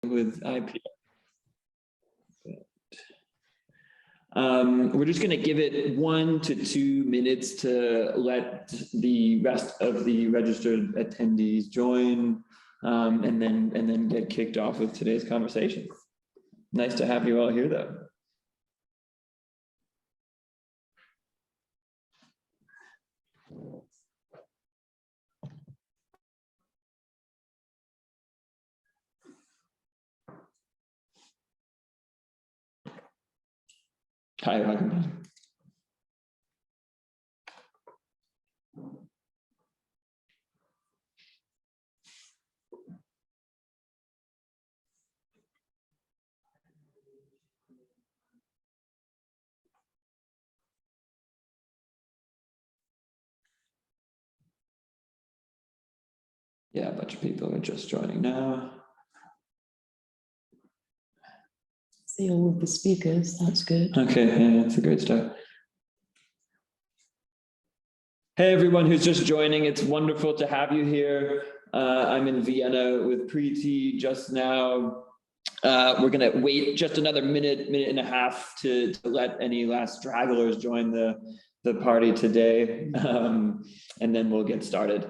with IPI. We're just going to give it 1 to 2 minutes to let the rest of the registered attendees join, and then get kicked off with today's conversation. Nice to have you all here, though. Hi, welcome. Yeah, a bunch of people are just joining now. See all of the speakers, that's good. Okay, yeah, that's a great start. Hey, everyone who's just joining, it's wonderful to have you here. I'm in Vienna with Preethi just now. We're gonna wait just another minute and a half to let any last stragglers join the party today, and then we'll get started.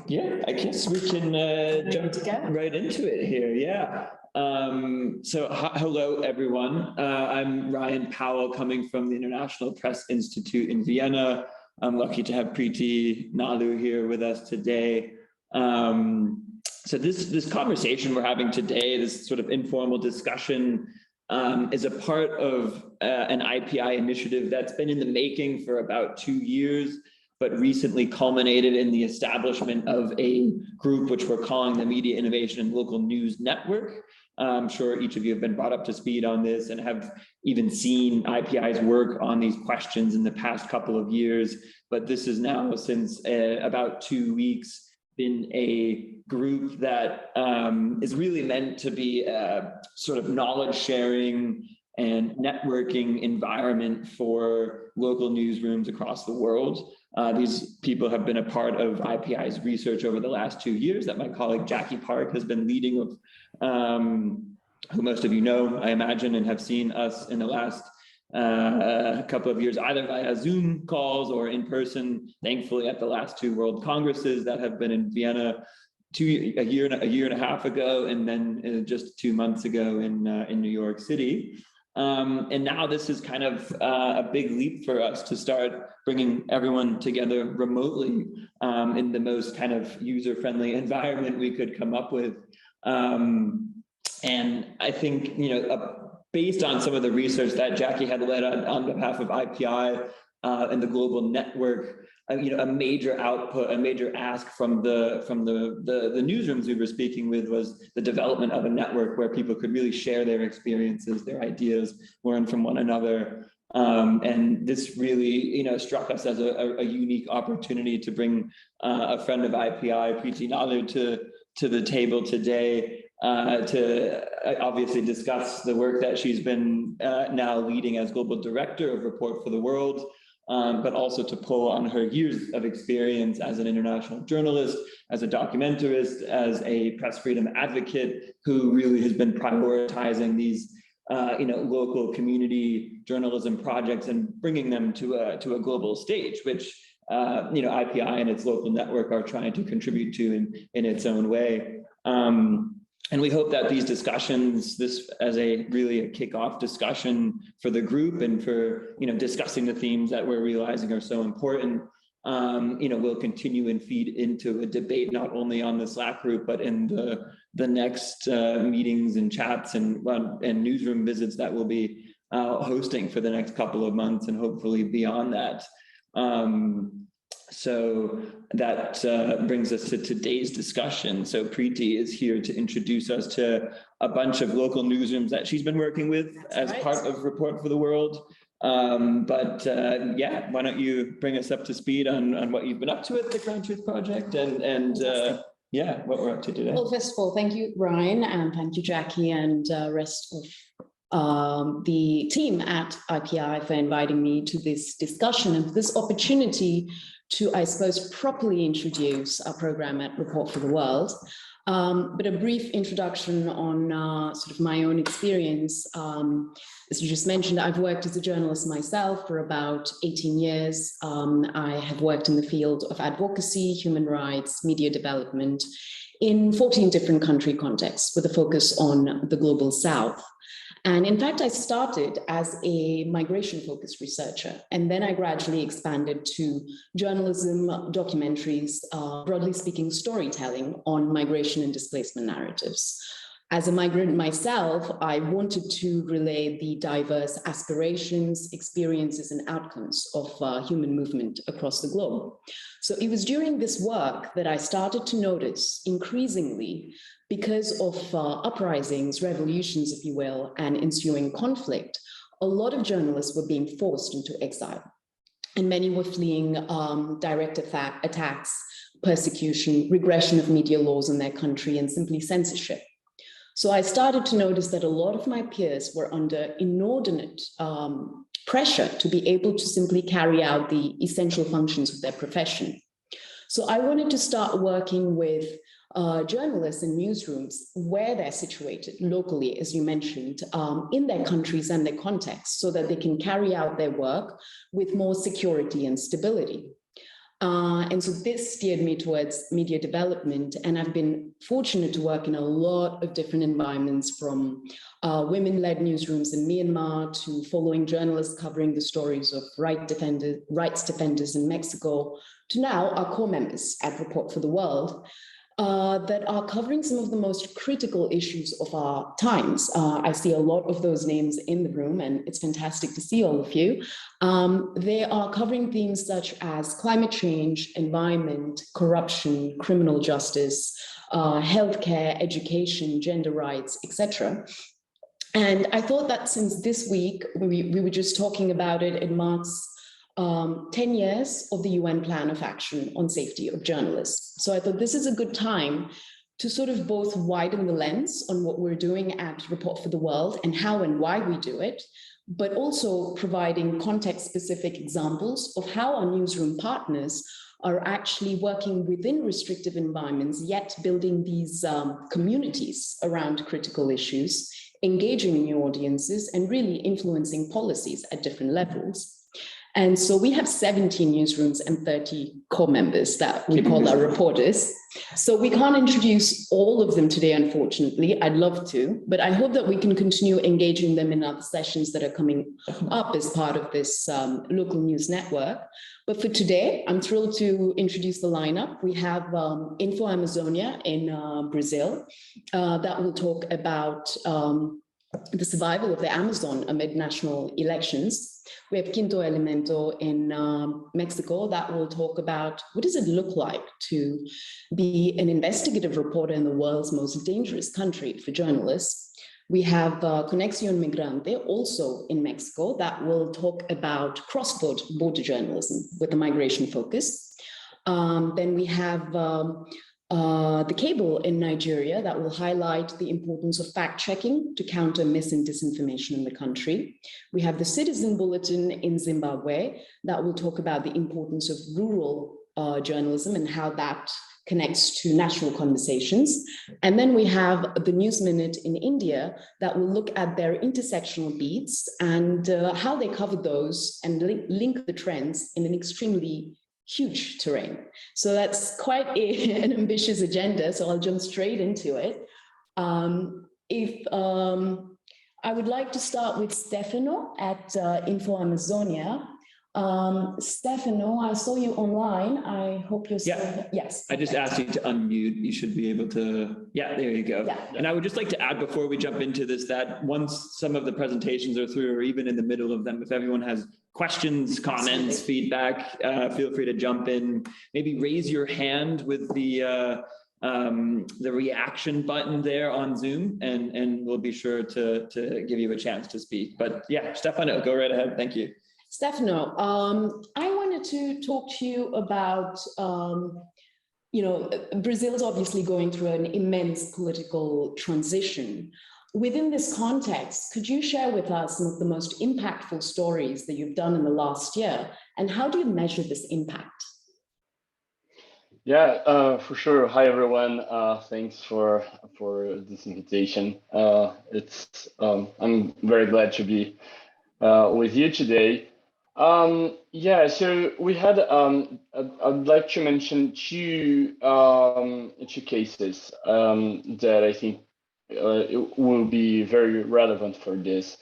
Yeah, I guess we can jump right into it here. Yeah. So hello, everyone. I'm Ryan Powell, coming from the International Press Institute in Vienna. I'm lucky to have Preethi Nallu here with us today. So this conversation we're having today, this sort of informal discussion, is a part of an IPI initiative that's been in the making for about 2 years, but recently culminated in the establishment of a group which we're calling the Media Innovation and Local News Network. I'm sure each of you have been brought up to speed on this and have even seen IPI's work on these questions in the past couple of years. But this is now, since about 2 weeks, been a group that is really meant to be a sort of knowledge sharing and networking environment for local newsrooms across the world. These people have been a part of IPI's research over the last 2 years that my colleague Jackie Park has been leading, who most of you know, I imagine, and have seen us in the last couple of years, either via Zoom calls or in person, thankfully, at the last 2 World Congresses that have been in Vienna a year and a half ago, and then just 2 months ago in New York City. And now this is kind of a big leap for us to start bringing everyone together remotely in the most kind of user-friendly environment we could come up with. And I think, based on some of the research that Jackie had led on behalf of IPI and the global network, a major output, a major ask from the newsrooms we were speaking with was the development of a network where people could really share their experiences, their ideas, learn from one another. And this really, struck us as a unique opportunity to bring a friend of IPI, Preethi Nallu, to the table today to obviously discuss the work that she's been now leading as Global Director of Report for the World, but also to pull on her years of experience as an international journalist, as a documentarist, as a press freedom advocate, who really has been prioritizing these local community journalism projects and bringing them to a global stage, which IPI and its local network are trying to contribute to in its own way. And we hope that these discussions, this as a kickoff discussion for the group and for discussing the themes that we're realizing are so important, will continue and feed into a debate not only on the Slack group but in the next meetings and chats and newsroom visits that we'll be hosting for the next couple of months and hopefully beyond that. So that brings us to today's discussion. So Preethi is here to introduce us to a bunch of local newsrooms that she's been working with as part of Report for the World. Yeah, why don't you bring us up to speed on what you've been up to at the Ground Truth Project and yeah, what we're up to today. Well, first of all, thank you, Ryan, and thank you, Jackie, and rest of the team at IPI for inviting me to this discussion and this opportunity to, I suppose, properly introduce our program at Report for the World. But a brief introduction on sort of my own experience. As you just mentioned, I've worked as a journalist myself for about 18 years. I have worked in the field of advocacy, human rights, media development in 14 different country contexts with a focus on the global South. And in fact, I started as a migration-focused researcher, and then I gradually expanded to journalism, documentaries, broadly speaking, storytelling on migration and displacement narratives. As a migrant myself, I wanted to relay the diverse aspirations, experiences, and outcomes of human movement across the globe. So it was during this work that I started to notice increasingly, because of uprisings, revolutions, if you will, and ensuing conflict, a lot of journalists were being forced into exile. And many were fleeing direct attacks, persecution, regression of media laws in their country, and simply censorship. So I started to notice that a lot of my peers were under inordinate pressure to be able to simply carry out the essential functions of their profession. So I wanted to start working with journalists in newsrooms where they're situated locally, as you mentioned, in their countries and their contexts, so that they can carry out their work with more security and stability. And so this steered me towards media development, and I've been fortunate to work in a lot of different environments, from women-led newsrooms in Myanmar to following journalists covering the stories of rights defenders in Mexico, to now our core members at Report for the World, that are covering some of the most critical issues of our times. I see a lot of those names in the room, and it's fantastic to see all of you. They are covering themes such as climate change, environment, corruption, criminal justice, healthcare, education, gender rights, etc. And I thought that since this week, we were just talking about it, it marks 10 years of the UN Plan of Action on Safety of Journalists. So I thought this is a good time to sort of both widen the lens on what we're doing at Report for the World and how and why we do it, but also providing context-specific examples of how our newsroom partners are actually working within restrictive environments, yet building these communities around critical issues, engaging new audiences, and really influencing policies at different levels. And so we have 17 newsrooms and 30 core members that we call our reporters. So we can't introduce all of them today, unfortunately. I'd love to, but I hope that we can continue engaging them in other sessions that are coming up as part of this local news network. But for today, I'm thrilled to introduce the lineup. We have Info Amazonia in Brazil that will talk about the survival of the Amazon amid national elections. We have Quinto Elemento in Mexico that will talk about what does it look like to be an investigative reporter in the world's most dangerous country for journalists. We have Conexion Migrante, also in Mexico, that will talk about cross-border journalism with a migration focus. Then we have the Cable in Nigeria that will highlight the importance of fact-checking to counter mis and disinformation in the country. We have the Citizen Bulletin in Zimbabwe that will talk about the importance of rural journalism and how that connects to national conversations. And then we have the News Minute in India that will look at their intersectional beats and how they cover those and link the trends in an extremely huge terrain. So that's quite an ambitious agenda. So I'll jump straight into it. I would like to start with Stefano at Info Amazonia. Stefano, I saw you online. I hope you're still yes. I just asked you to unmute. You should be able to, yeah, there you go. Yeah. And I would just like to add before we jump into this that once some of the presentations are through or even in the middle of them, if everyone has questions, comments, feedback, feel free to jump in. Maybe raise your hand with the reaction button there on Zoom, and we'll be sure to give you a chance to speak. But yeah, Stefano, go right ahead. Thank you. Stefano, I wanted to talk to you about, Brazil's obviously going through an immense political transition. Within this context, could you share with us some of the most impactful stories that you've done in the last year, and how do you measure this impact? Yeah, for sure. Hi, everyone. Thanks for this invitation. I'm very glad to be with you today. Yeah, so we had, I'd like to mention two cases that I think it will be very relevant for this.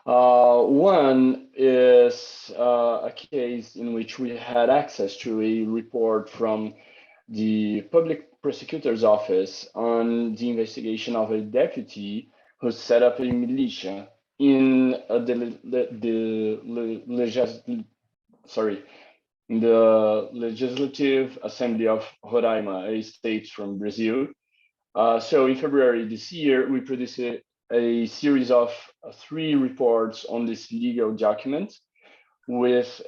One is a case in which we had access to a report from the public prosecutor's office on the investigation of a deputy who set up a militia in the Legislative Assembly of Roraima, a state from Brazil. So in February this year, we produced a series of 3 reports on this legal document with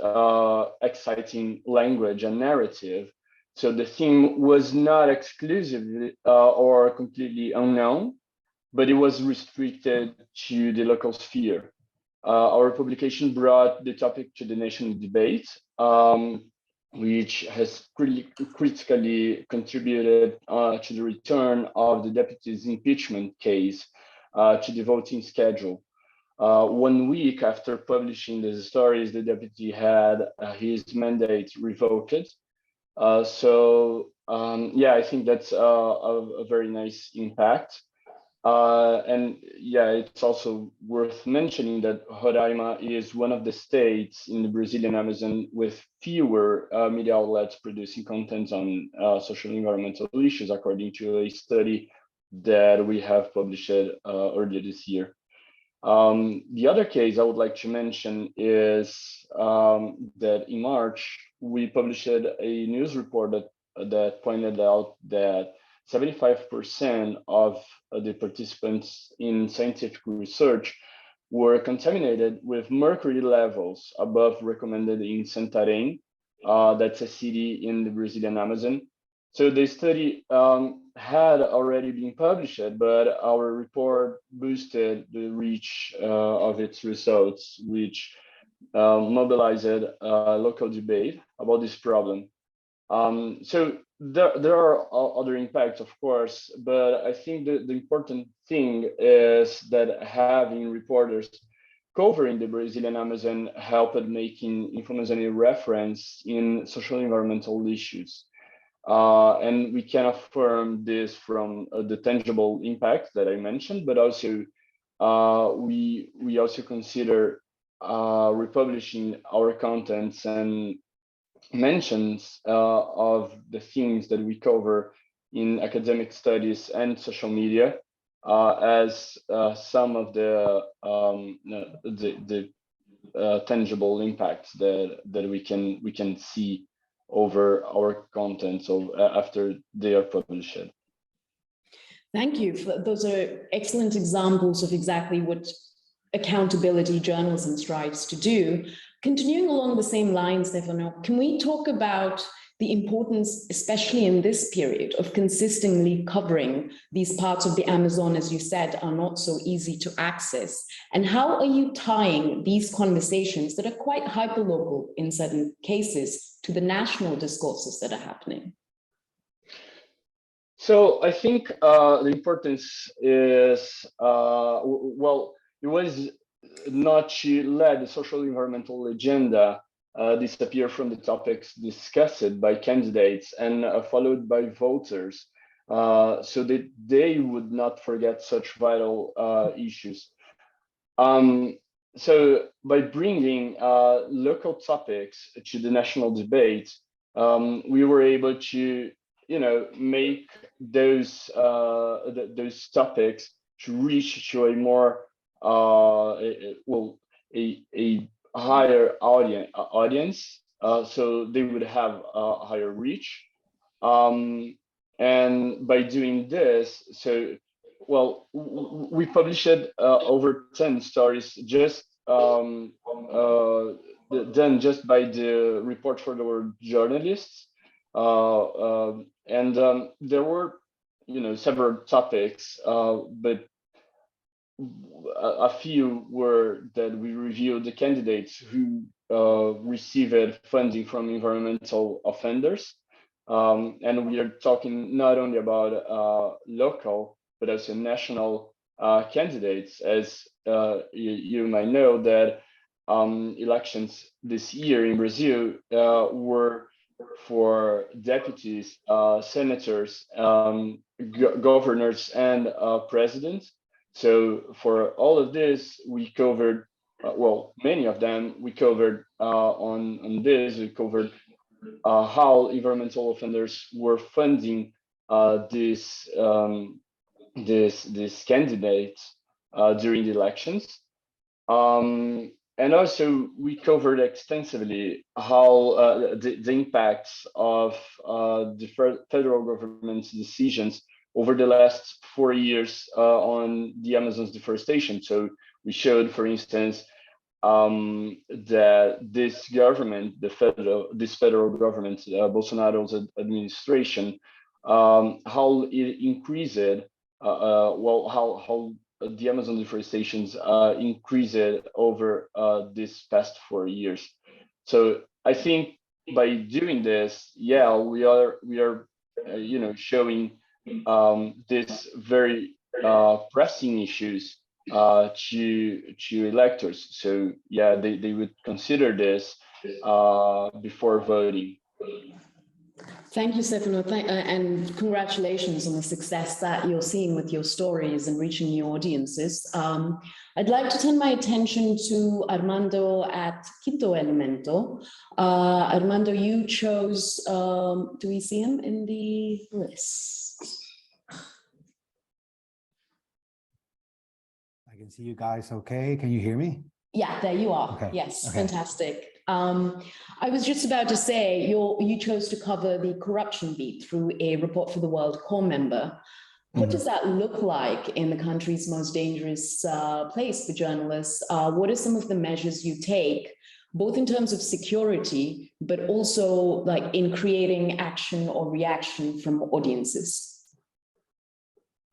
exciting language and narrative. So the theme was not exclusively or completely unknown, but it was restricted to the local sphere. Our publication brought the topic to the national debate, which has critically contributed to the return of the deputy's impeachment case to the voting schedule. 1 week after publishing these stories, the deputy had his mandate revoked. Yeah, I think that's a very nice impact. And yeah, it's also worth mentioning that Roraima is one of the states in the Brazilian Amazon with fewer media outlets producing content on social and environmental issues, according to a study that we have published earlier this year. The other case I would like to mention is that in March, we published a news report that pointed out that 75% of the participants in scientific research were contaminated with mercury levels above recommended in Santarém. That's a city in the Brazilian Amazon. So the study had already been published, but our report boosted the reach of its results, which mobilized a local debate about this problem. So there are other impacts, of course, but I think the important thing is that having reporters covering the Brazilian Amazon helped making information a reference in social environmental issues. And we can affirm this from the tangible impact that I mentioned, but also we also consider republishing our contents and mentions of the themes that we cover in academic studies and social media as some of the tangible impacts that we can see over our content after they are published. Thank you. Those are excellent examples of exactly what accountability journalism strives to do. Continuing along the same lines, Stefano, can we talk about the importance, especially in this period, of consistently covering these parts of the Amazon, as you said, are not so easy to access? And how are you tying these conversations that are quite hyperlocal in certain cases to the national discourses that are happening? So I think the importance is, well, it was not to let the social environmental agenda disappear from the topics discussed by candidates and followed by voters, so that they would not forget such vital issues. So by bringing local topics to the national debate, we were able to, make those topics to reach to a more a higher audience, so they would have a higher reach. And by doing this, so well, we published over 10 stories just done just by the report for the journalists, and there were, several topics, but a few were that we reviewed the candidates who received funding from environmental offenders. And we are talking not only about local, but also national candidates. As you might know, that elections this year in Brazil were for deputies, senators, governors, and presidents. So for all of this, we covered, many of them we covered on this. We covered how environmental offenders were funding this candidates during the elections. And also we covered extensively how the impacts of the federal government's decisions over the last 4 years on the Amazon's deforestation. So we showed, for instance, that this government, this federal government, Bolsonaro's administration, how it increased, how the Amazon deforestations increased over this past 4 years. So I think by doing this, we are showing this very pressing issues to electors. So they would consider this before voting. Thank you, Stefano, and congratulations on the success that you're seeing with your stories and reaching new audiences. I'd like to turn my attention to Armando at Quinto Elemento. Armando, you chose, do we see him in the list? I can see you guys okay. Can you hear me? Yeah, there you are. Okay. Yes, Okay. fantastic. I was just about to say, you chose to cover the corruption beat through a Report for the World core member. What does that look like in the country's most dangerous place for journalists? What are some of the measures you take, both in terms of security, but also like in creating action or reaction from audiences?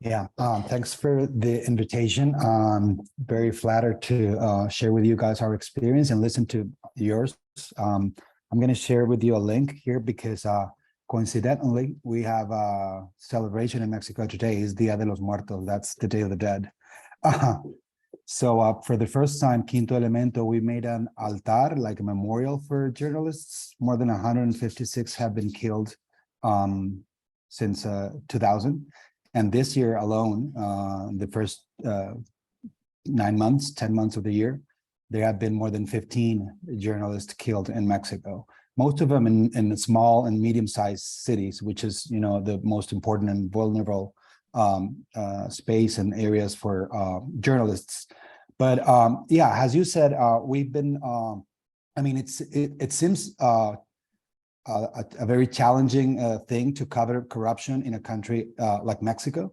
Yeah, thanks for the invitation. Very flattered to share with you guys our experience and listen to yours. I'm going to share with you a link here because coincidentally, we have a celebration in Mexico today. Is Dia de los Muertos. That's the Day of the Dead. So for the first time, Quinto Elemento, we made an altar, like a memorial for journalists. More than 156 have been killed since 2000. And this year alone, the first 9 months, 10 months of the year, there have been more than 15 journalists killed in Mexico. Most of them in small and medium-sized cities, which is, the most important and vulnerable space and areas for journalists. But as you said, we've been. It seems a very challenging thing to cover corruption in a country like Mexico,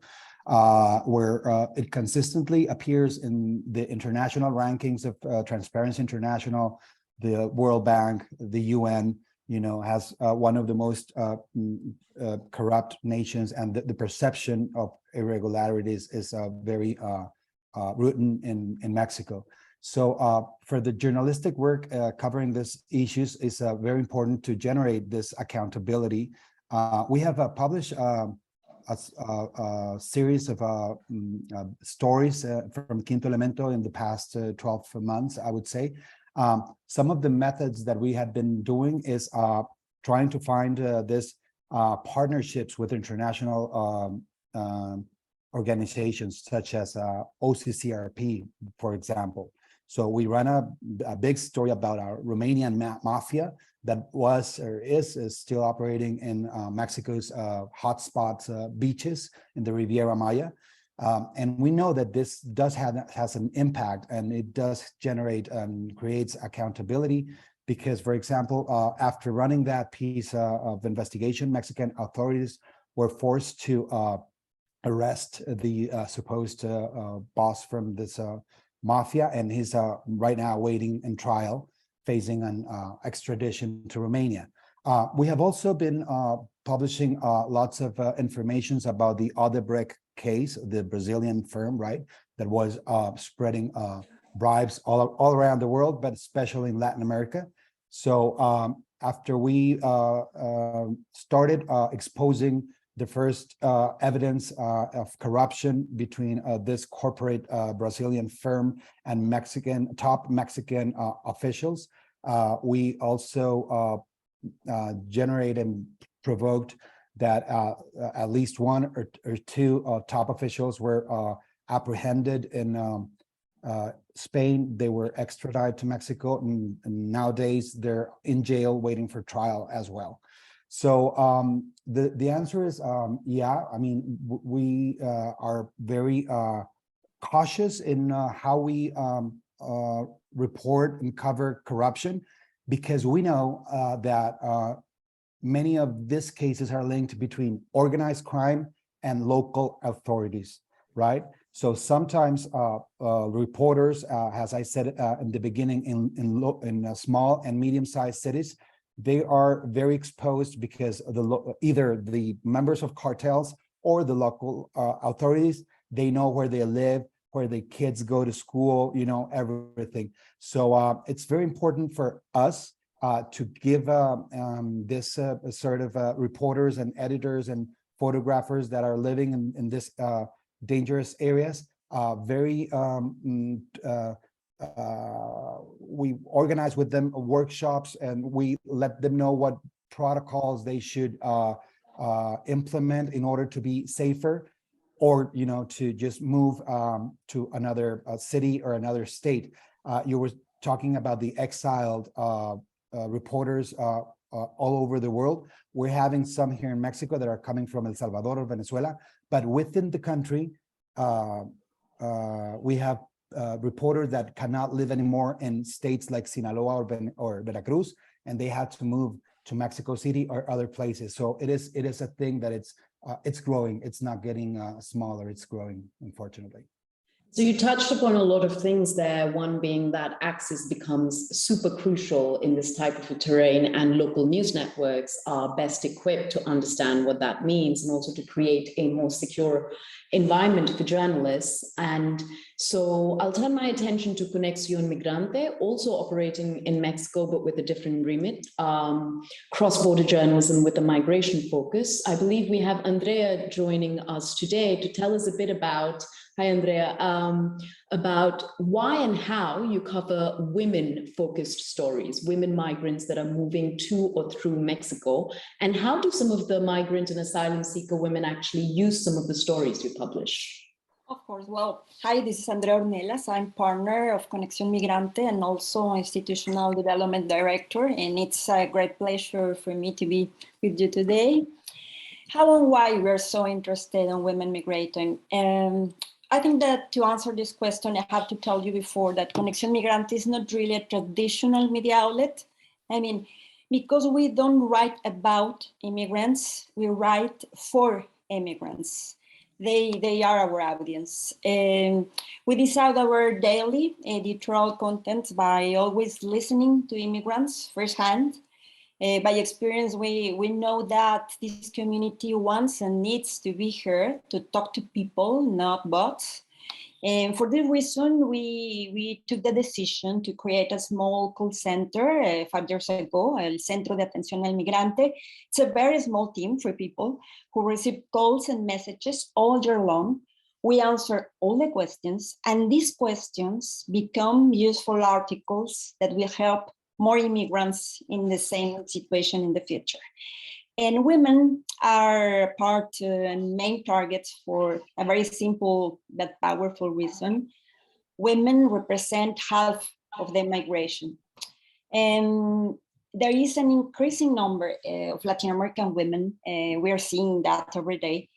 where it consistently appears in the international rankings of Transparency International, the World Bank, the UN, has one of the most corrupt nations, and the perception of irregularities is very rooted in Mexico. So for the journalistic work covering these issues, is very important to generate this accountability. We have published a series of stories from Quinto Elemento in the past 12 months, I would say. Some of the methods that we have been doing is trying to find this partnerships with international organizations such as OCCRP, for example. So we run a big story about our Romanian mafia that was or is still operating in Mexico's hotspot beaches in the Riviera Maya. And we know that this has an impact, and it does generate creates accountability, because, for example, after running that piece of investigation, Mexican authorities were forced to arrest the supposed boss from this mafia, and he's right now waiting in trial, facing an extradition to Romania. We have also been publishing lots of informations about the Odebrecht case, the Brazilian firm, right, that was spreading bribes all around the world, but especially in Latin America. So after we started exposing the first evidence of corruption between this corporate Brazilian firm and top Mexican officials, we also generated and provoked that at least one or two top officials were apprehended in Spain. They were extradited to Mexico, and nowadays they're in jail waiting for trial as well. So the answer is yeah. I mean, we are very cautious in how we report and cover corruption, because we know that many of these cases are linked between organized crime and local authorities, right? So sometimes reporters, as I said in the beginning, in small and medium-sized cities, they are very exposed because either the members of cartels or the local authorities, they know where they live, where the kids go to school, you know, everything. So it's very important for us to give this sort of reporters and editors and photographers that are living in this dangerous areas. We organize with them workshops, and we let them know what protocols they should implement in order to be safer, or, you know, to just move to another city or another state. You were talking about the exiled reporters all over the world. We're having some here in Mexico that are coming from El Salvador or Venezuela, but within the country, we have reporters that cannot live anymore in states like Sinaloa or Veracruz, and they had to move to Mexico City or other places. So it is a thing that it's growing. It's not getting smaller. It's growing, unfortunately. So you touched upon a lot of things there, one being that access becomes super crucial in this type of a terrain, and local news networks are best equipped to understand what that means, and also to create a more secure environment for journalists. And so I'll turn my attention to Conexion Migrante, also operating in Mexico, but with a different remit, cross-border journalism with a migration focus. I believe we have Andrea joining us today to tell us a bit about, hi Andrea, about why and how you cover women-focused stories, women migrants that are moving to or through Mexico, and how do some of the migrant and asylum seeker women actually use some of the stories you publish? Of course. Well, hi, this is Andrea Ornelas. I'm partner of Conexion Migrante and also institutional development director, and it's a great pleasure for me to be with you today. How and why we're so interested in women migrating? I think that to answer this question, I have to tell you before that Conexion Migrante is not really a traditional media outlet. I mean, because we don't write about immigrants, we write for immigrants. They are our audience. We decide our daily editorial content by always listening to immigrants firsthand. By experience, we know that this community wants and needs to be heard, to talk to people, not bots. And for this reason, we took the decision to create a small call center 5 years ago, El Centro de Atención al Migrante. It's a very small team for people who receive calls and messages all year long. We answer all the questions, and these questions become useful articles that will help more immigrants in the same situation in the future. And women are part and main targets for a very simple but powerful reason. Women represent half of the migration. And there is an increasing number of Latin American women. We are seeing that every day.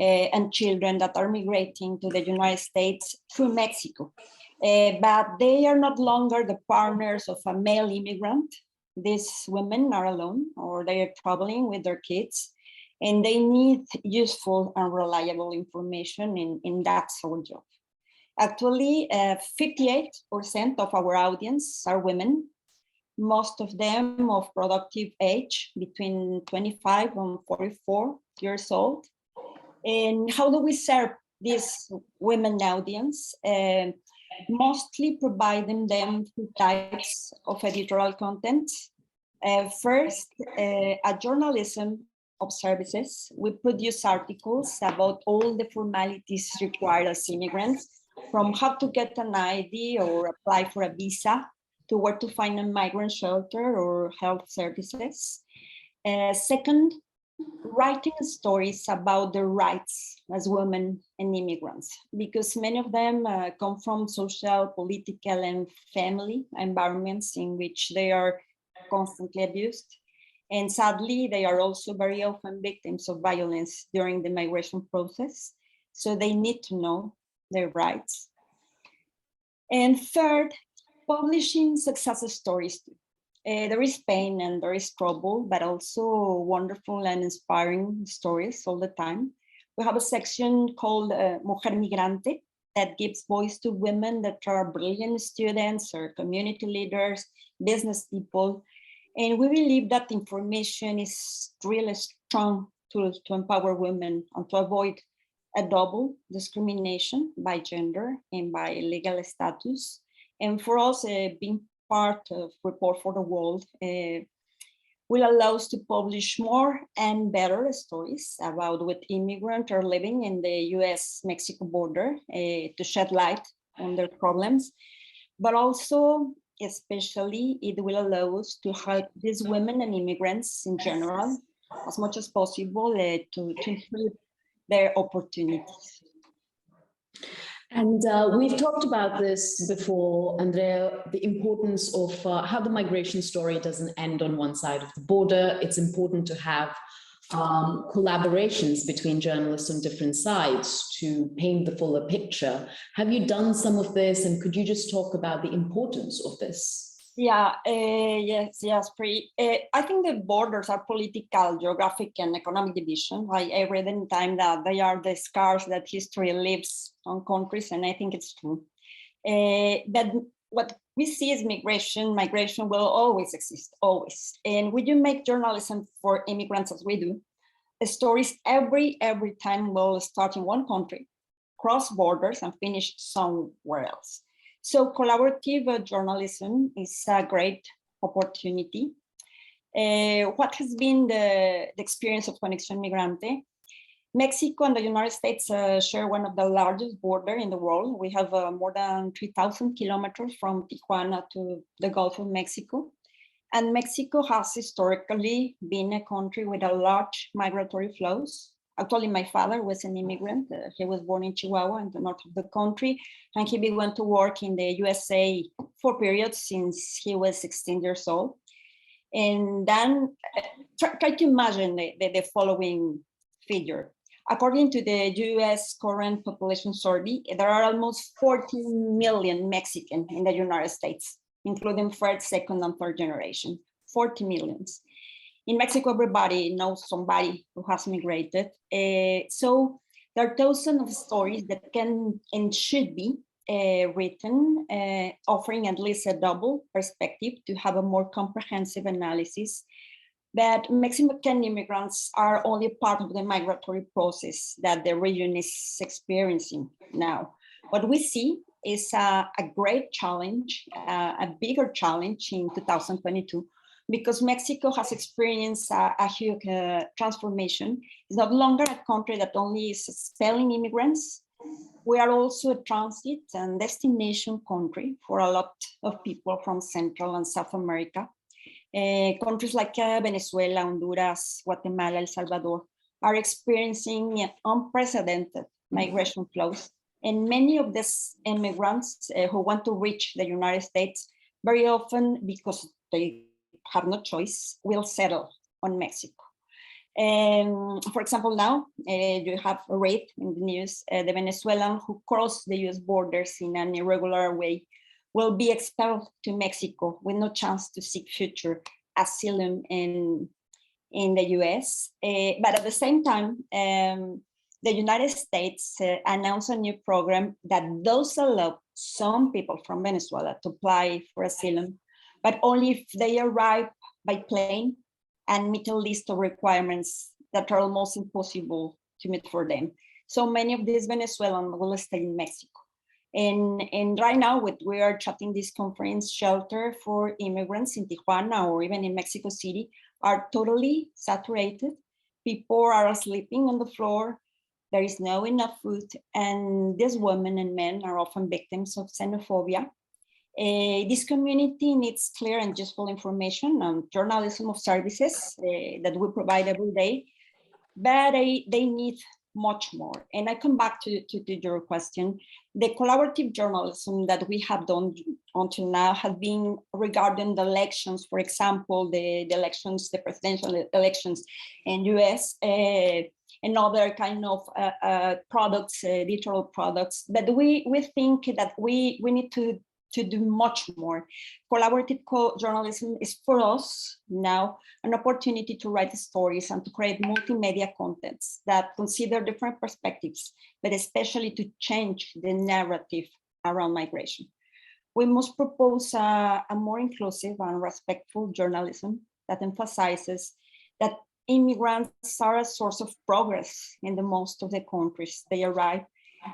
and children that are migrating to the United States through Mexico. But they are not longer the partners of a male immigrant. These women are alone, or they are traveling with their kids, and they need useful and reliable information in that sole job. Actually, 58% of our audience are women, most of them of productive age, between 25 and 44 years old. And how do we serve this women audience? Mostly providing them two types of editorial content. First, a journalism of services. We produce articles about all the formalities required as immigrants, from how to get an ID or apply for a visa, to where to find a migrant shelter or health services. Second, writing stories about their rights as women and immigrants, because many of them come from social, political, and family environments in which they are constantly abused. And sadly, they are also very often victims of violence during the migration process. So they need to know their rights. And third, publishing success stories too. There is pain and there is trouble, but also wonderful and inspiring stories all the time. We have a section called Mujer Migrante that gives voice to women that are brilliant students or community leaders, business people. And we believe that information is really strong tool to empower women and to avoid a double discrimination by gender and by legal status. And for us, being part of Report for the World will allow us to publish more and better stories about what immigrants are living in the US-Mexico border to shed light on their problems. But also, especially, it will allow us to help these women and immigrants in general, as much as possible, to improve their opportunities. And we've talked about this before, Andrea, the importance of how the migration story doesn't end on one side of the border. It's important to have collaborations between journalists on different sides to paint the fuller picture. Have you done some of this, and could you just talk about the importance of this? Yeah, yes, Pri. I think the borders are political, geographic, and economic division. I read in time that they are the scars that history leaves on countries, and I think it's true. But what we see is migration. Migration will always exist, always. And when you make journalism for immigrants as we do, stories every time will start in one country, cross borders, and finish somewhere else. So collaborative journalism is a great opportunity. What has been the experience of Conexion Migrante? Mexico and the United States share one of the largest borders in the world. We have more than 3,000 kilometers from Tijuana to the Gulf of Mexico. And Mexico has historically been a country with a large migratory flows. Actually, my father was an immigrant. He was born in Chihuahua in the north of the country, and he began to work in the USA for periods since he was 16 years old. And then try to imagine the following figure. According to the US current population survey, there are almost 14 million Mexicans in the United States, including first, second, and third generation, 40 millions. In Mexico, everybody knows somebody who has migrated. So there are thousands of stories that can and should be written, offering at least a double perspective to have a more comprehensive analysis. But Mexican immigrants are only part of the migratory process that the region is experiencing now. What we see is a great challenge, a bigger challenge in 2022, because Mexico has experienced a huge transformation. It's no longer a country that only is expelling immigrants. We are also a transit and destination country for a lot of people from Central and South America. Countries like Venezuela, Honduras, Guatemala, El Salvador are experiencing unprecedented migration flows. And many of these immigrants who want to reach the United States, very often because they have no choice, will settle on Mexico. For example, now you have read in the news the Venezuelan who crossed the US borders in an irregular way will be expelled to Mexico with no chance to seek future asylum in the US. But at the same time, the United States announced a new program that does allow some people from Venezuela to apply for asylum, but only if they arrive by plane and meet a list of requirements that are almost impossible to meet for them. So many of these Venezuelans will stay in Mexico. And right now, we are chatting this conference, shelter for immigrants in Tijuana or even in Mexico City are totally saturated. People are sleeping on the floor. There is no enough food. And these women and men are often victims of xenophobia. This community needs clear and useful information on journalism of services that we provide every day, but they need much more. And I come back to your question. The collaborative journalism that we have done until now has been regarding the elections, for example, the elections, the presidential elections in US, and other kind of products, digital products. But we think that we need to do much more. Collaborative journalism is for us now an opportunity to write stories and to create multimedia contents that consider different perspectives, but especially to change the narrative around migration. We must propose a more inclusive and respectful journalism that emphasizes that immigrants are a source of progress in the most of the countries they arrive.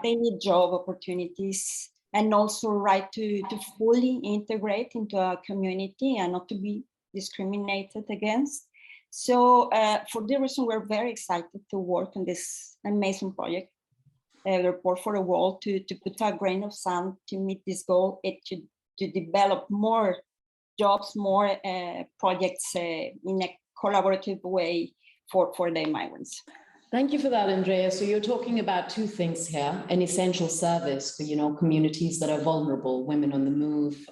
They need job opportunities, and also right to fully integrate into a community and not to be discriminated against. So for the reason, we're very excited to work on this amazing project, Report for the World, to put a grain of sand to meet this goal, to develop more jobs, more projects in a collaborative way for the migrants. Thank you for that, Andrea. So you're talking about two things here: an essential service for, communities that are vulnerable, women on the move,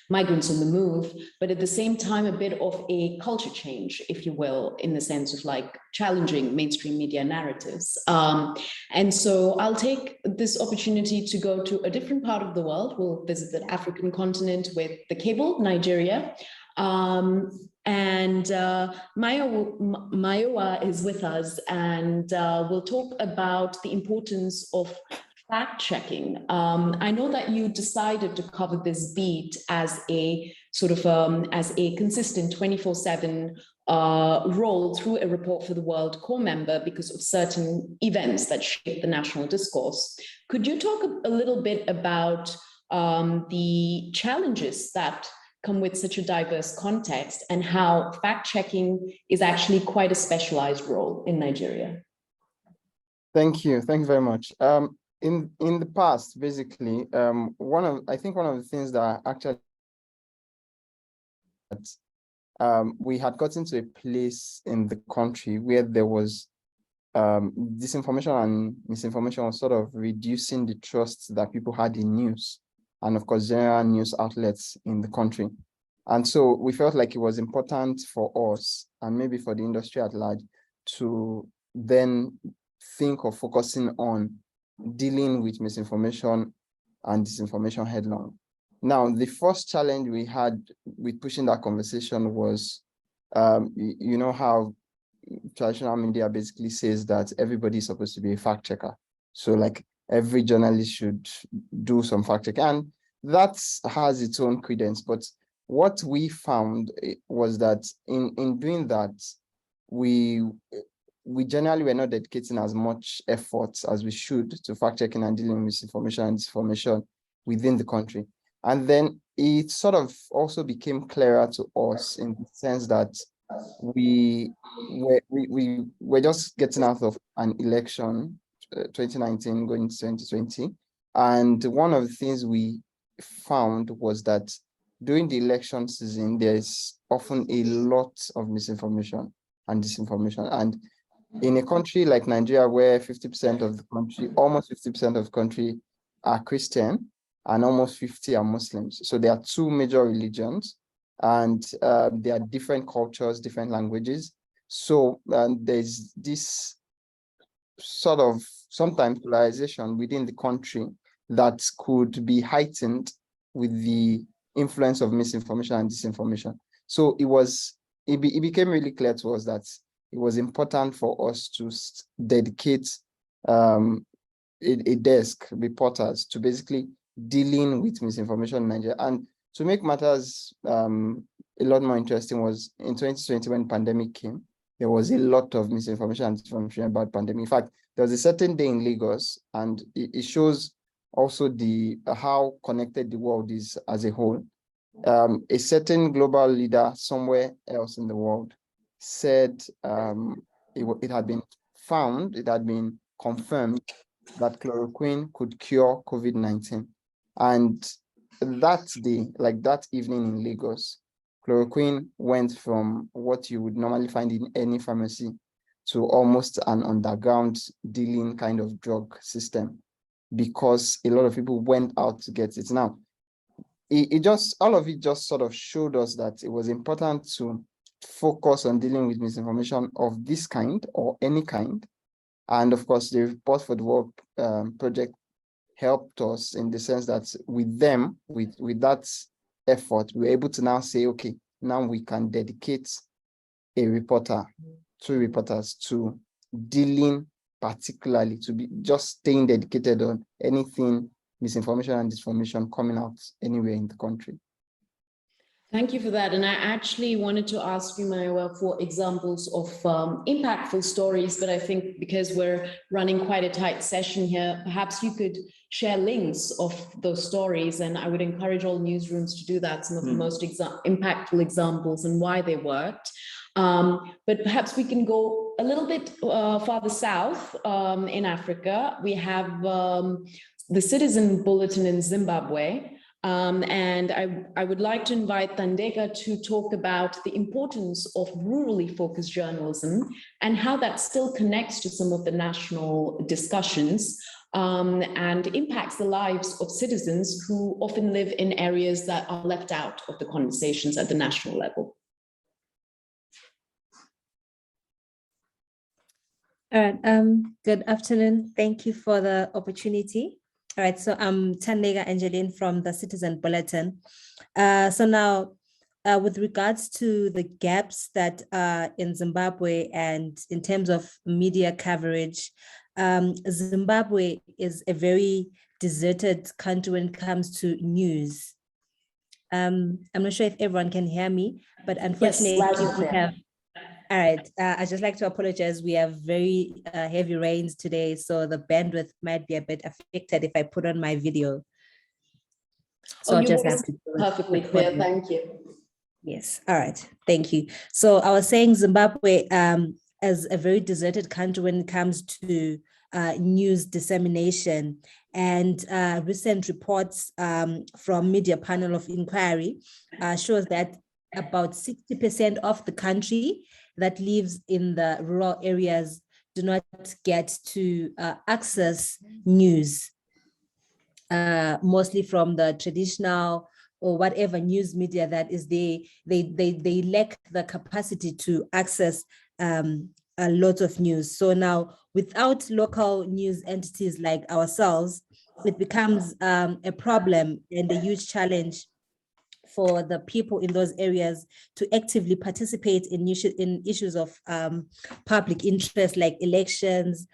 migrants on the move, but at the same time, a bit of a culture change, if you will, in the sense of like challenging mainstream media narratives. And so I'll take this opportunity to go to a different part of the world. We'll visit the African continent with the cable, Nigeria. And Mayowa is with us, and we'll talk about the importance of fact-checking. I know that you decided to cover this beat as a sort of as a consistent 24/7 role through a Report for the World core member because of certain events that shape the national discourse. Could you talk a little bit about the challenges that come with such a diverse context and how fact-checking is actually quite a specialized role in Nigeria? Thank you very much. In the past, basically, one of the things that actually we had gotten to a place in the country where there was disinformation and misinformation was sort of reducing the trust that people had in news, and of course, general news outlets in the country. And so we felt like it was important for us, and maybe for the industry at large, to then think of focusing on dealing with misinformation and disinformation headlong. Now, the first challenge we had with pushing that conversation was, you know how traditional media basically says that everybody is supposed to be a fact checker. So like every journalist should do some fact check, and that has its own credence. But what we found was that in doing that, we generally were not dedicating as much effort as we should to fact checking and dealing with misinformation and disinformation within the country. And then it sort of also became clearer to us in the sense that we were just getting out of an election, 2019 going into 2020. And one of the things we found was that during the election season, there's often a lot of misinformation and disinformation. And in a country like Nigeria, where 50% of the country, almost 50% of the country are Christian and almost 50 are Muslims. So there are two major religions, and there are different cultures, different languages. So there's this sort of sometimes polarization within the country that could be heightened with the influence of misinformation and disinformation. So it became really clear to us that it was important for us to dedicate a desk, reporters, to basically dealing with misinformation in Nigeria. And to make matters a lot more interesting was in 2020 when pandemic came, there was a lot of misinformation and disinformation about pandemic. In fact, there was a certain day in Lagos, and it shows also how connected the world is as a whole. A certain global leader somewhere else in the world said it had been found, it had been confirmed that chloroquine could cure COVID-19. And that day, like that evening in Lagos, chloroquine went from what you would normally find in any pharmacy to almost an underground dealing kind of drug system, because a lot of people went out to get it. Now, all of it just sort of showed us that it was important to focus on dealing with misinformation of this kind or any kind. And of course, the report for the World Project helped us in the sense that with them, with that effort, we were able to now say, okay, now we can dedicate two reporters to dealing particularly, to be just staying dedicated on anything misinformation and disinformation coming out anywhere in the country. Thank you for that. And I actually wanted to ask you, Maiwa, for examples of impactful stories, but I think because we're running quite a tight session here, perhaps you could share links of those stories, and I would encourage all newsrooms to do that, some of the most impactful examples and why they worked. But perhaps we can go a little bit farther south in Africa. We have the Citizen Bulletin in Zimbabwe. And I would like to invite Thandeka to talk about the importance of rurally focused journalism and how that still connects to some of the national discussions and impacts the lives of citizens who often live in areas that are left out of the conversations at the national level. All right, good afternoon. Thank you for the opportunity. All right, so I'm Thandeka Angeline from the Citizen Bulletin. So now, with regards to the gaps that are in Zimbabwe and in terms of media coverage, Zimbabwe is a very deserted country when it comes to news. I'm not sure if everyone can hear me, but unfortunately, yes, we have. All right, I'd just like to apologize. We have very heavy rains today, so the bandwidth might be a bit affected if I put on my video. So I'll just have to do it perfectly clear, thank you. Yes, all right, thank you. So I was saying Zimbabwe as a very deserted country when it comes to news dissemination, and recent reports from Media Panel of Inquiry shows that about 60% of the country that lives in the rural areas do not get to access news, mostly from the traditional or whatever news media that is there. They lack the capacity to access a lot of news. So now, without local news entities like ourselves, it becomes a problem and a huge challenge for the people in those areas to actively participate in issues of public interest, like elections,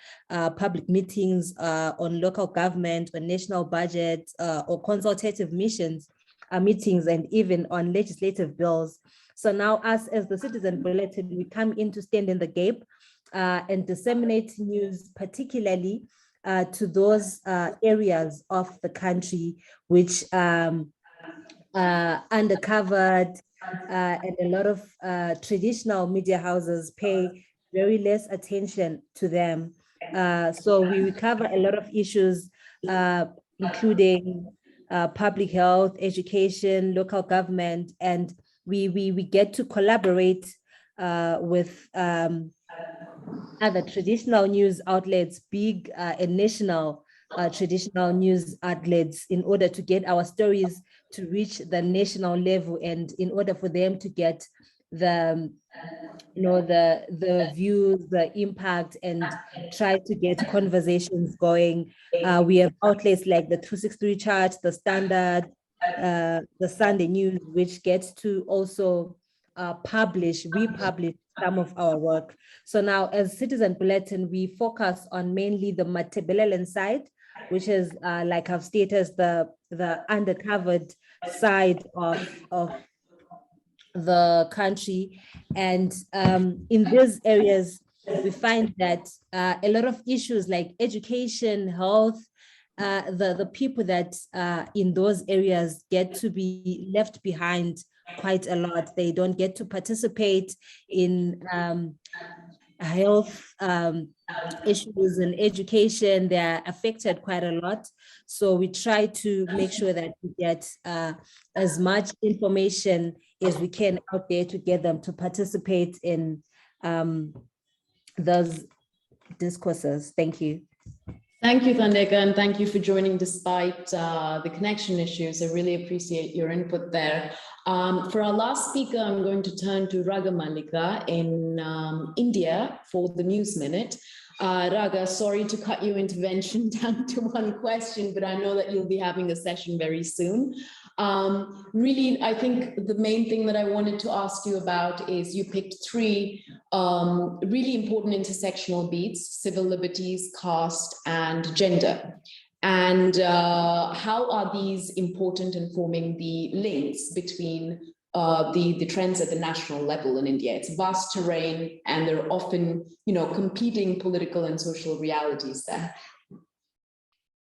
public meetings on local government, on national budget, or consultative meetings, and even on legislative bills. So now, us as the Citizen Bulletin, we come in to stand in the gap and disseminate news, particularly to those areas of the country which undercovered, and a lot of traditional media houses pay very less attention to them. So we cover a lot of issues, including public health, education, local government, and we get to collaborate with other traditional news outlets, big and national traditional news outlets, in order to get our stories to reach the national level and in order for them to get the the views, the impact, and try to get conversations going. We have outlets like the 263 Chart, the Standard, the Sunday News, which gets to also republish some of our work. So now as Citizen Bulletin, we focus on mainly the Matabeleland side, which is like I've stated, the undercovered side of the country. And in these areas, we find that a lot of issues like education, health, the people that in those areas get to be left behind quite a lot. They don't get to participate in health issues and education. They're affected quite a lot. So we try to make sure that we get as much information as we can out there to get them to participate in those discourses. Thank you. Thank you, Thandeka, and thank you for joining despite the connection issues. I really appreciate your input there. For our last speaker, I'm going to turn to Raga Malika in India for the News Minute. Raga, sorry to cut your intervention down to one question, but I know that you'll be having a session very soon. Really, I think the main thing that I wanted to ask you about is you picked three really important intersectional beats: civil liberties, caste, and gender. And how are these important in forming the links between the trends at the national level in India? It's vast terrain, and there are often, competing political and social realities there.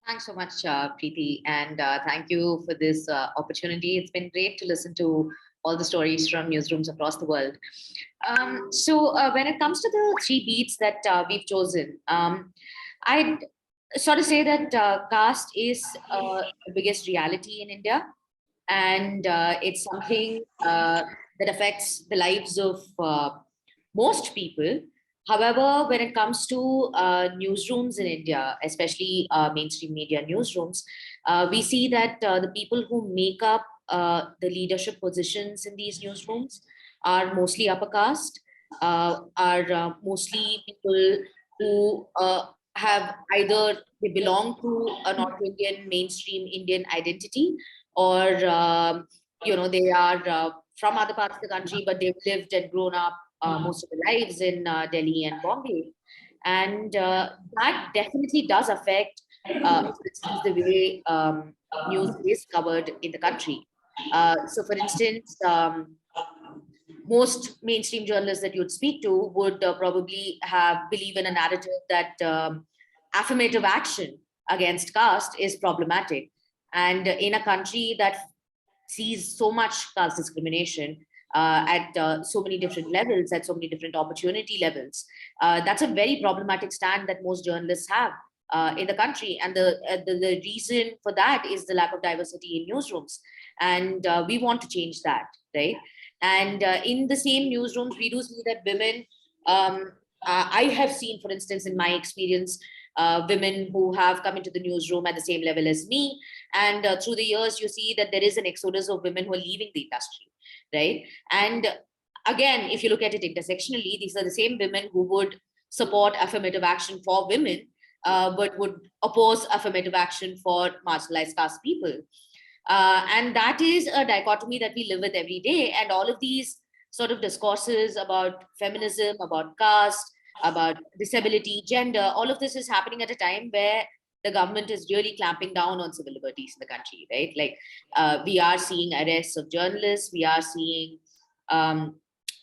Thanks so much, Preethi, and thank you for this opportunity. It's been great to listen to all the stories from newsrooms across the world. So when it comes to the three beats that we've chosen, I'd sort of say that caste is the biggest reality in India, and it's something that affects the lives of most people. However, when it comes to newsrooms in India, especially mainstream media newsrooms, we see that the people who make up the leadership positions in these newsrooms are mostly upper caste, are mostly people who have either they belong to a North Indian mainstream Indian identity, or they are from other parts of the country, but they've lived and grown up most of their lives in Delhi and Bombay. And that definitely does affect, for instance, the way news is covered in the country. So for instance, most mainstream journalists that you'd speak to would probably believe in a narrative that affirmative action against caste is problematic. And in a country that sees so much caste discrimination at so many different levels, at so many different opportunity levels, that's a very problematic stand that most journalists have in the country. And the reason for that is the lack of diversity in newsrooms. And we want to change that, right? And in the same newsrooms, we do see that women, I have seen, for instance, in my experience, women who have come into the newsroom at the same level as me. And through the years, you see that there is an exodus of women who are leaving the industry, right? And again, if you look at it intersectionally, these are the same women who would support affirmative action for women, but would oppose affirmative action for marginalized caste people. And that is a dichotomy that we live with every day. And all of these sort of discourses about feminism, about caste, about disability, gender, all of this is happening at a time where the government is really clamping down on civil liberties in the country, right? Like we are seeing arrests of journalists, we are seeing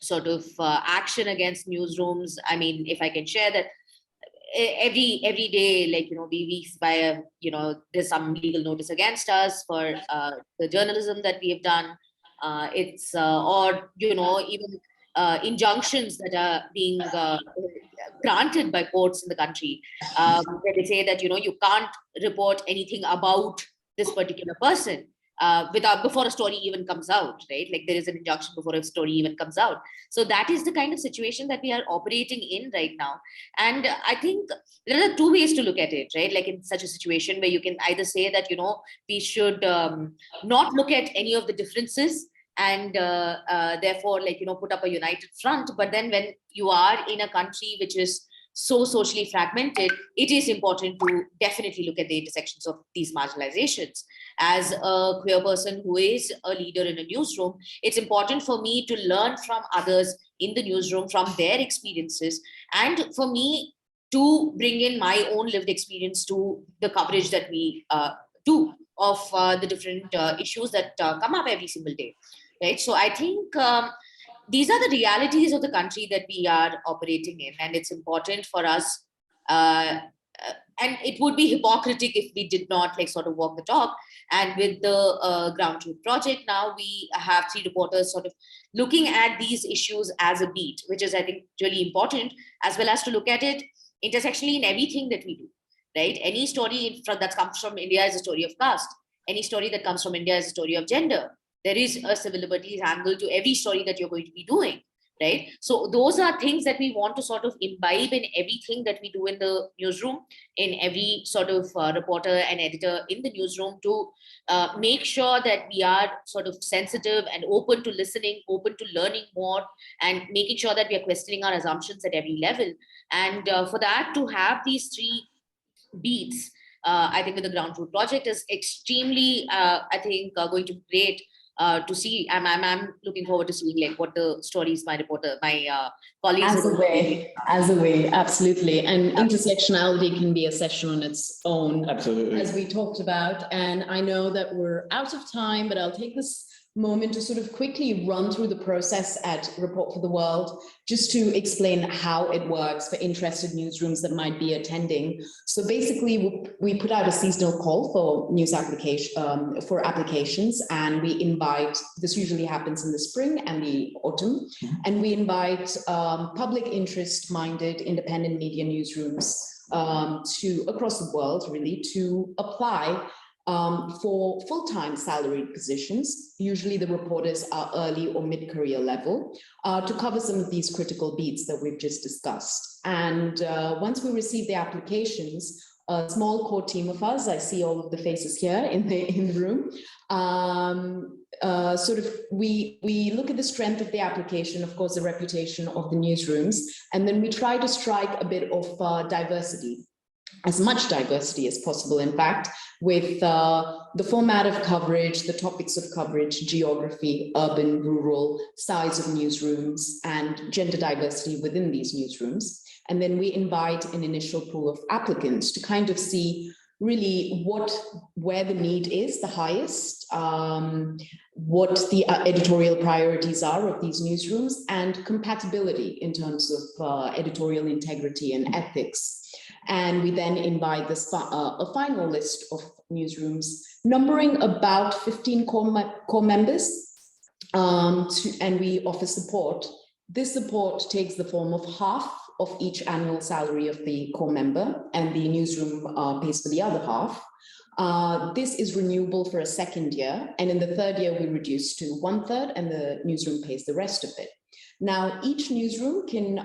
sort of action against newsrooms. I mean, if I can share that, every day, like, we by there's some legal notice against us for the journalism that we have done. It's or even injunctions that are being granted by courts in the country, where they say that you can't report anything about this particular person before a story even comes out, right? Like there is an injunction before a story even comes out. So that is the kind of situation that we are operating in right now. And I think there are two ways to look at it, right? Like in such a situation where you can either say that, we should not look at any of the differences and therefore, like, put up a united front. But then when you are in a country which is so socially fragmented, it is important to definitely look at the intersections of these marginalizations. As a queer person who is a leader in a newsroom, it's important for me to learn from others in the newsroom, from their experiences, and for me to bring in my own lived experience to the coverage that we do of the different issues that come up every single day, right? So I think these are the realities of the country that we are operating in, and it's important for us. And it would be hypocritic if we did not like sort of walk the talk. And with the Ground Truth Project, now we have 3 reporters sort of looking at these issues as a beat, which is, I think, really important, as well as to look at it intersectionally in everything that we do, right? Any story that comes from India is a story of caste. Any story that comes from India is a story of gender. There is a civil liberties angle to every story that you're going to be doing, right? So those are things that we want to sort of imbibe in everything that we do in the newsroom, in every sort of reporter and editor in the newsroom, to make sure that we are sort of sensitive and open to listening, open to learning more, and making sure that we are questioning our assumptions at every level. And for that to have these 3 beats, I think with the Ground Truth Project is extremely, I think, going to be great to see. I'm looking forward to seeing like what the stories my colleagues as a way, absolutely. And intersectionality can be a session on its own, Absolutely, as we talked about. And I know that we're out of time, but I'll take this moment to sort of quickly run through the process at Report for the World, just to explain how it works for interested newsrooms that might be attending. So basically, we put out a seasonal call for news application for applications, and we invite. This usually happens in the spring and the autumn, and we invite public interest-minded independent media newsrooms to across the world, really, to apply for full-time salaried positions. Usually the reporters are early or mid-career level, to cover some of these critical beats that we've just discussed. And once we receive the applications, a small core team of us, I see all of the faces here in the room, sort of we look at the strength of the application, of course, the reputation of the newsrooms, and then we try to strike a bit of diversity, as much diversity as possible, in fact, with the format of coverage, the topics of coverage, geography, urban, rural, size of newsrooms, and gender diversity within these newsrooms. And then we invite an initial pool of applicants to kind of see really where the need is the highest, what the editorial priorities are of these newsrooms, and compatibility in terms of editorial integrity and ethics. And we then invite a final list of newsrooms, numbering about 15 core members, and we offer support. This support takes the form of half of each annual salary of the core member, and the newsroom pays for the other half. This is renewable for a second year, and in the third year we reduce to 1/3, and the newsroom pays the rest of it. Now, each newsroom can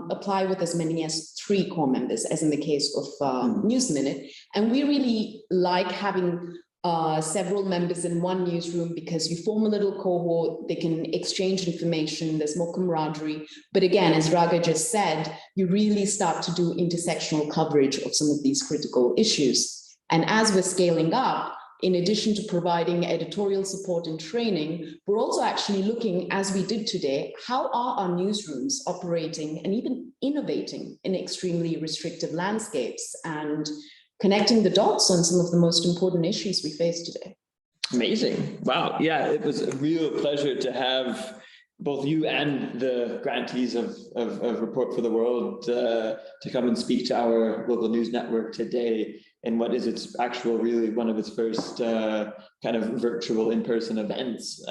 apply with as many as 3 core members, as in the case of News Minute. And we really like having several members in one newsroom, because you form a little cohort, they can exchange information, there's more camaraderie. But again, as Raga just said, you really start to do intersectional coverage of some of these critical issues. And as we're scaling up, in addition to providing editorial support and training, we're also actually looking, as we did today, how are our newsrooms operating and even innovating in extremely restrictive landscapes, and connecting the dots on some of the most important issues we face today. Amazing. Wow. Yeah, it was a real pleasure to have both you and the grantees of Report for the World to come and speak to our local news network today in what is its actual, really one of its first kind of virtual in-person events.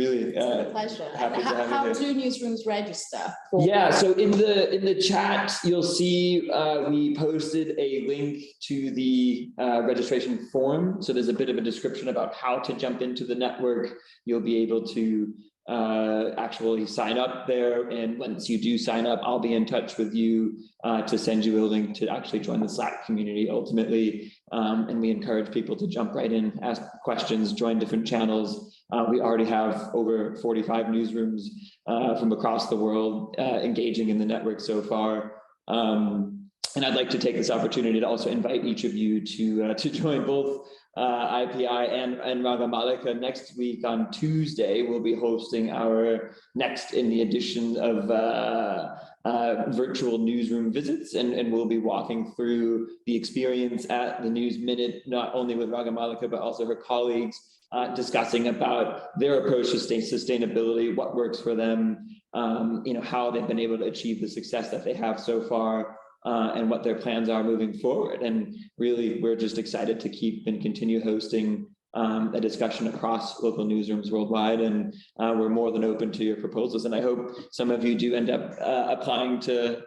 Really it's a pleasure. Happy to have how you do newsrooms register? Yeah, so in the chat, you'll see we posted a link to the registration form. So there's a bit of a description about how to jump into the network. You'll be able to actually sign up there, and once you do sign up, I'll be in touch with you to send you a link to actually join the Slack community ultimately. And we encourage people to jump right in, ask questions, join different channels, We already have over 45 newsrooms from across the world engaging in the network so far. And I'd like to take this opportunity to also invite each of you to join both IPI and Raga Malika. Next week on Tuesday, we'll be hosting our next in the edition of virtual newsroom visits, and we'll be walking through the experience at the News Minute, not only with Raga Malika, but also her colleagues, discussing about their approach to sustainability, what works for them, how they've been able to achieve the success that they have so far, and what their plans are moving forward. And really, we're just excited to keep and continue hosting a discussion across local newsrooms worldwide. And we're more than open to your proposals. And I hope some of you do end up applying to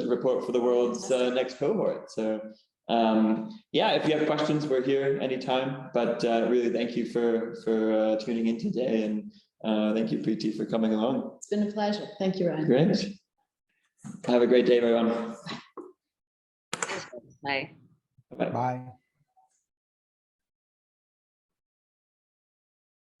report for the world's next cohort. So yeah, if you have questions, we're here anytime. But really, thank you for tuning in today. And thank you, Preethi, for coming along. It's been a pleasure. Thank you, Ryan. Great. Have a great day, everyone. Bye. Bye. Bye.